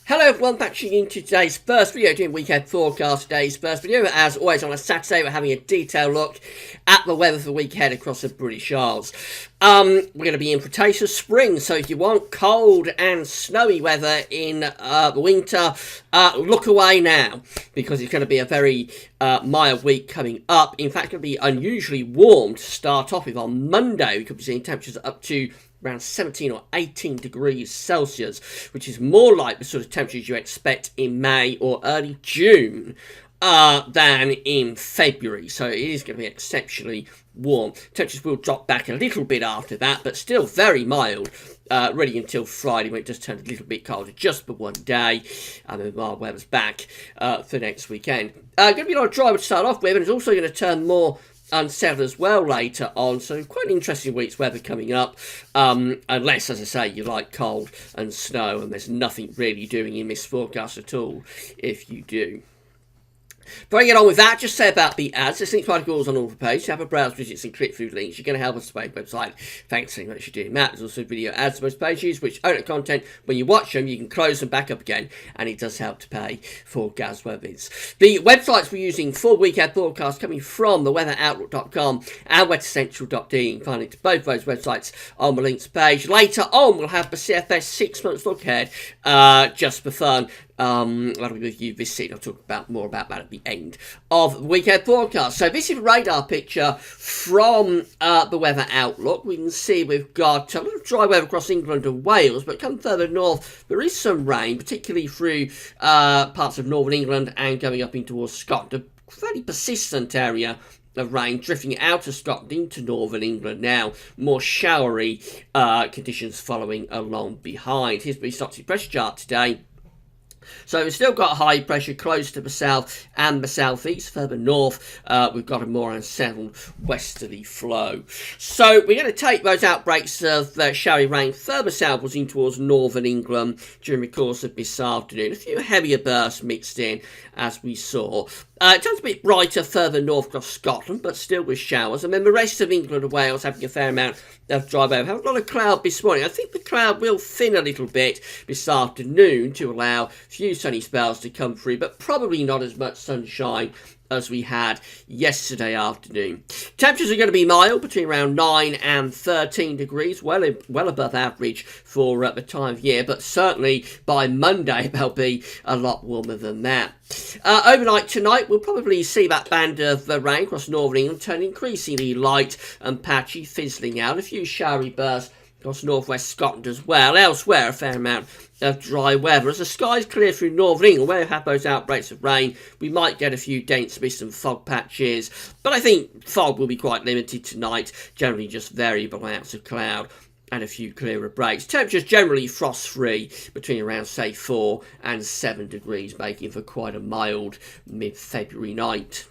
Hello everyone, back to you in today's first video, doing weekend forecast. Today's first video, as always on a Saturday, we're having a detailed look at the weather for the weekend across the British Isles. We're going to be in Cretaceous spring, so if you want cold and snowy weather in the winter, look away now, because it's going to be a very mild week coming up. In fact, it's going to be unusually warm to start off with. On Monday, we could be seeing temperatures up to around 17 or 18 degrees Celsius, which is more like the sort of temperatures you expect in May or early June than in February. So it is going to be exceptionally warm. Temperatures will drop back a little bit after that, but still very mild, really until Friday, when it does turn a little bit colder, just for one day, and then mild weather's back for next weekend. Going to be a lot of dry weather to start off with, and it's also going to turn more unsettled as well later on, so quite an interesting week's weather coming up, unless, as I say, you like cold and snow, and there's nothing really doing in this forecast at all if you do. Before I get on with that, just say about the ads. There's links to articles on all the pages. Have a browse, visits, and click through links. You're going to help us to make the website. Thanks so much for doing that. There's also video ads to most pages, which own the content. When you watch them, you can close them back up again, and it does help to pay for Gaz Webbids. The websites we're using for weekend forecast coming from theweatheroutlook.com and weathercentral.de. You can find links to both those websites on the links page. Later on, we'll have the CFS 6 months look ahead, just for fun. That'll be with you this season. I'll talk more about that at the end of the weekend forecast. So this is a radar picture from the Weather Outlook. We can see we've got a lot of dry weather across England and Wales, but come further north, there is some rain, particularly through parts of northern England and going up in towards Scotland. A fairly persistent area of rain drifting out of Scotland into northern England now. More showery conditions following along behind. Here's the stochastic pressure chart today. So we've still got high pressure close to the south and the southeast. Further north, we've got a more unsettled westerly flow. So we're going to take those outbreaks of showery rain further southwards in towards northern England during the course of this afternoon. A few heavier bursts mixed in, as we saw. It turns a bit brighter further north across Scotland, but still with showers. And then the rest of England and Wales having a fair amount of dry weather. Have a lot of cloud this morning. I think the cloud will thin a little bit this afternoon to allow a few sunny spells to come through, but probably not as much sunshine as we had yesterday afternoon. Temperatures are going to be mild, between around 9 and 13 degrees, well above average for the time of year, but certainly by Monday they'll be a lot warmer than that. Overnight tonight, we'll probably see that band of rain across northern England turn increasingly light and patchy, fizzling out. A few showery bursts across northwest Scotland as well. Elsewhere, a fair amount of dry weather. As the skies clear through northern England, where we have those outbreaks of rain, we might get a few dense mist and fog patches, but I think fog will be quite limited tonight, generally just variable amounts of cloud and a few clearer breaks. Temperatures generally frost-free, between around, say, 4 and 7 degrees, making for quite a mild mid-February night.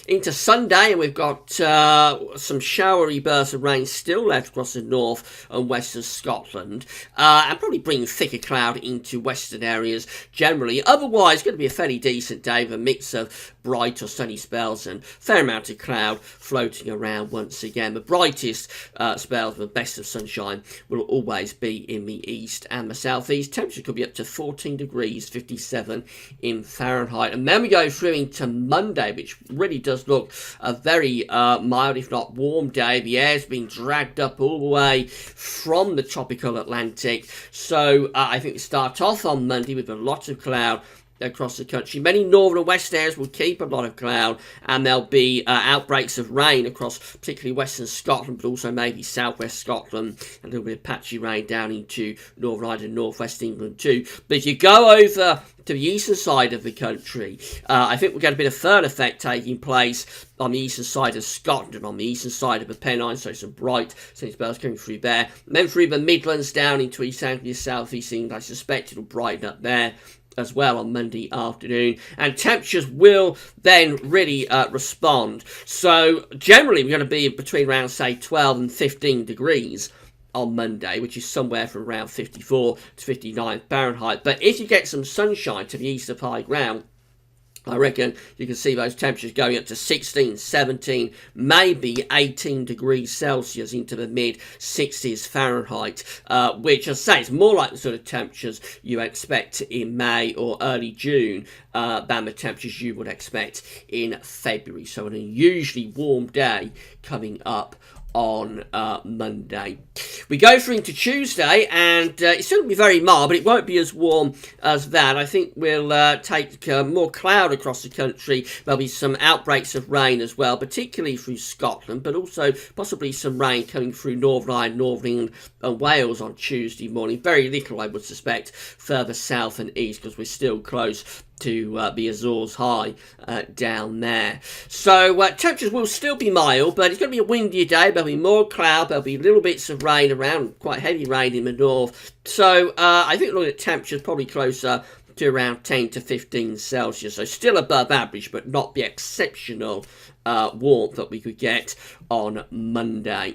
Into Sunday, and we've got some showery bursts of rain still left across the north and west of Scotland, and probably bringing thicker cloud into western areas generally. Otherwise, going to be a fairly decent day with a mix of bright or sunny spells and fair amount of cloud floating around once again. The brightest spells, the best of sunshine, will always be in the east and the southeast. Temperature could be up to 14 degrees, 57 in Fahrenheit. And then we go through into Monday, which really does look a very mild, if not warm day. The air's been dragged up all the way from the tropical Atlantic. So I think we start off on Monday with a lot of cloud across the country. Many northern and west areas will keep a lot of cloud, and there'll be outbreaks of rain across particularly western Scotland, but also maybe southwest Scotland, and a little bit of patchy rain down into Northern Ireland and northwest England too. But if you go over to the eastern side of the country, I think we'll get a bit of fern effect taking place on the eastern side of Scotland and on the eastern side of the Pennines, so some bright sunny spells coming through there. And then through the Midlands down into East Anglia, South East England, I suspect it'll brighten up there as well on Monday afternoon, and temperatures will then really respond. So generally we're going to be between around, say, 12 and 15 degrees on Monday, which is somewhere from around 54 to 59 Fahrenheit. But if you get some sunshine to the east of high ground, I reckon you can see those temperatures going up to 16, 17, maybe 18 degrees Celsius into the mid-60s Fahrenheit, which, as I say, is more like the sort of temperatures you expect in May or early June than the temperatures you would expect in February. So an unusually warm day coming up on Monday. We go through into Tuesday, and it's still going to be very mild, but it won't be as warm as that. I think we'll take more cloud across the country. There'll be some outbreaks of rain as well, particularly through Scotland, but also possibly some rain coming through Northern Ireland, Northern England and Wales on Tuesday morning. Very little, I would suspect, further south and east, because we're still close to the Azores High down there. So temperatures will still be mild, but it's going to be a windier day. There'll be more cloud, there'll be little bits of rain around, quite heavy rain in the north. So I think looking at temperatures probably closer to around 10 to 15 Celsius. So still above average, but not the exceptional warmth that we could get on Monday.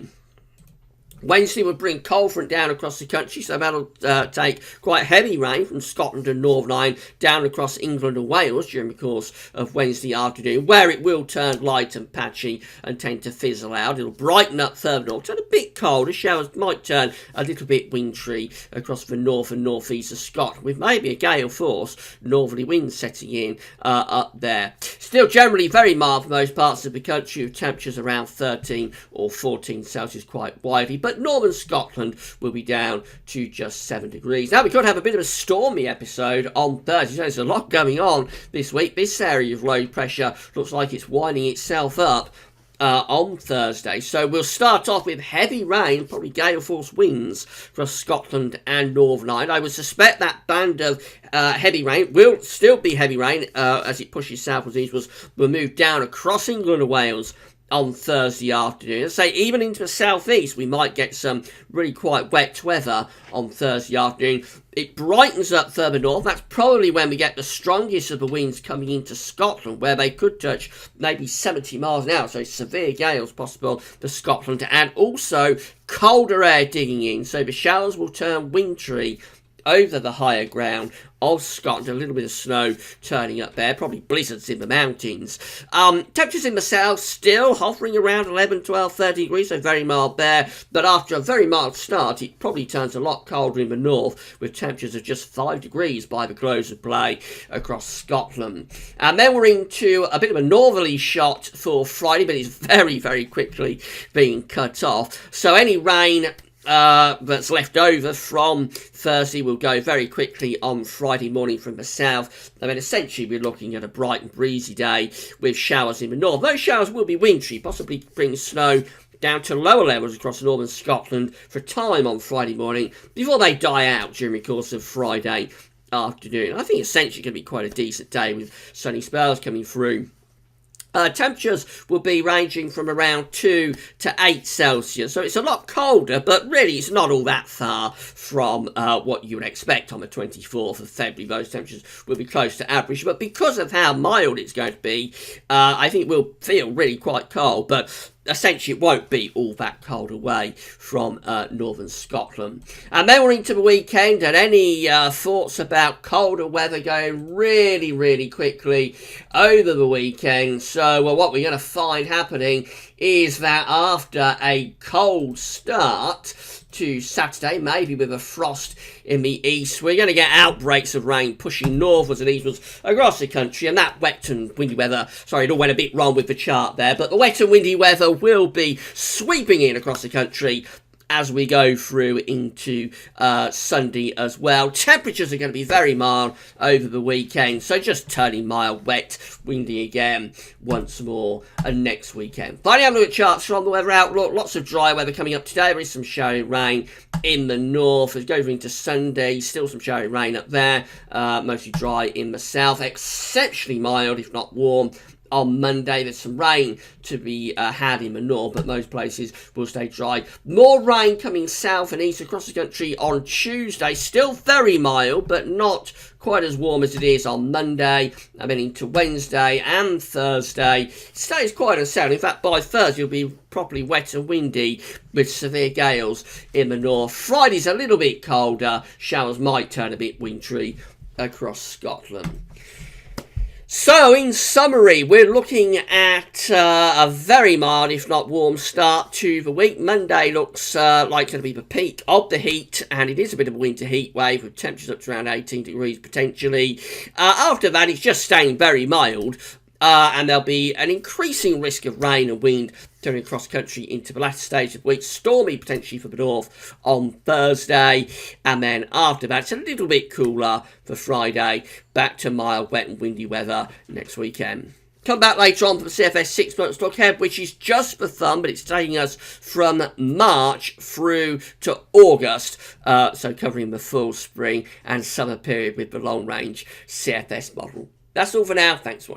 Wednesday will bring cold front down across the country, so that'll take quite heavy rain from Scotland and Northern Ireland down across England and Wales during the course of Wednesday afternoon, where it will turn light and patchy and tend to fizzle out. It'll brighten up further north, turn a bit colder. Showers might turn a little bit wintry across the north and northeast of Scotland, with maybe a gale force northerly winds setting in up there. Still generally very mild for most parts of the country, with temperatures around 13 or 14 Celsius quite widely, but northern Scotland will be down to just 7 degrees. Now, we could have a bit of a stormy episode on Thursday. So there's a lot going on this week. This area of low pressure looks like it's winding itself up on Thursday. So we'll start off with heavy rain, probably gale force winds across Scotland and Northern Ireland. I would suspect that band of heavy rain will still be heavy rain as it pushes southwards eastwards. Will move down across England and Wales on Thursday afternoon. Say even into the southeast we might get some really quite wet weather on Thursday afternoon. It brightens up further north. That's probably when we get the strongest of the winds coming into Scotland, where they could touch maybe 70 miles an hour, so severe gales possible to Scotland, and also colder air digging in, so the showers will turn wintry over the higher ground of Scotland. A little bit of snow turning up there, probably blizzards in the mountains. Temperatures in the south still hovering around 11, 12, 13 degrees, so very mild there, but after a very mild start it probably turns a lot colder in the north, with temperatures of just 5 degrees by the close of play across Scotland. And then we're into a bit of a northerly shot for Friday, but it's very, very quickly being cut off. So any rain that's left over from Thursday will go very quickly on Friday morning from the south. I mean, essentially we're looking at a bright and breezy day with showers in the north. Those showers will be wintry, possibly bring snow down to lower levels across northern Scotland for a time on Friday morning before they die out during the course of Friday afternoon. I think essentially going to be quite a decent day with sunny spells coming through. Temperatures will be ranging from around 2 to 8 Celsius, so it's a lot colder, but really it's not all that far from what you would expect on the 24th of February. Those temperatures will be close to average, but because of how mild it's going to be, I think we'll feel really quite cold, but essentially it won't be all that cold away from northern Scotland. And then we're into the weekend, and any thoughts about colder weather going really, really quickly over the weekend. So what we're going to find happening is that after a cold start to Saturday, maybe with a frost in the east, we're going to get outbreaks of rain pushing northwards and eastwards across the country, and that wet and windy weather, sorry, it all went a bit wrong with the chart there, but the wet and windy weather will be sweeping in across the country as we go through into Sunday as well. Temperatures are going to be very mild over the weekend, so just turning mild, wet, windy again once more next weekend. Finally, have a look at charts from the weather outlook. Lots of dry weather coming up today. There is some showery rain in the north. As we go into Sunday, still some showery rain up there. Mostly dry in the south. Exceptionally mild, if not warm, on Monday. There's some rain to be had in the north, but most places will stay dry. More rain coming south and east across the country on Tuesday. Still very mild, but not quite as warm as it is on Monday. And then into Wednesday and Thursday, it stays quite unsettled. In fact, by Thursday it'll be properly wet and windy with severe gales in the north. Friday's a little bit colder. Showers might turn a bit wintry across Scotland. So, in summary, we're looking at a very mild, if not warm, start to the week. Monday looks like to be the peak of the heat, and it is a bit of a winter heat wave with temperatures up to around 18 degrees potentially. After that, it's just staying very mild, and there'll be an increasing risk of rain and wind turning across country into the latter stage of the week. Stormy potentially for the north on Thursday, and then after that it's a little bit cooler for Friday, back to mild, wet and windy weather next weekend. Come back later on for the CFS 6 months look ahead, which is just for fun, but it's taking us from March through to August, so covering the full spring and summer period with the long range CFS model. That's all for now. Thanks for watching.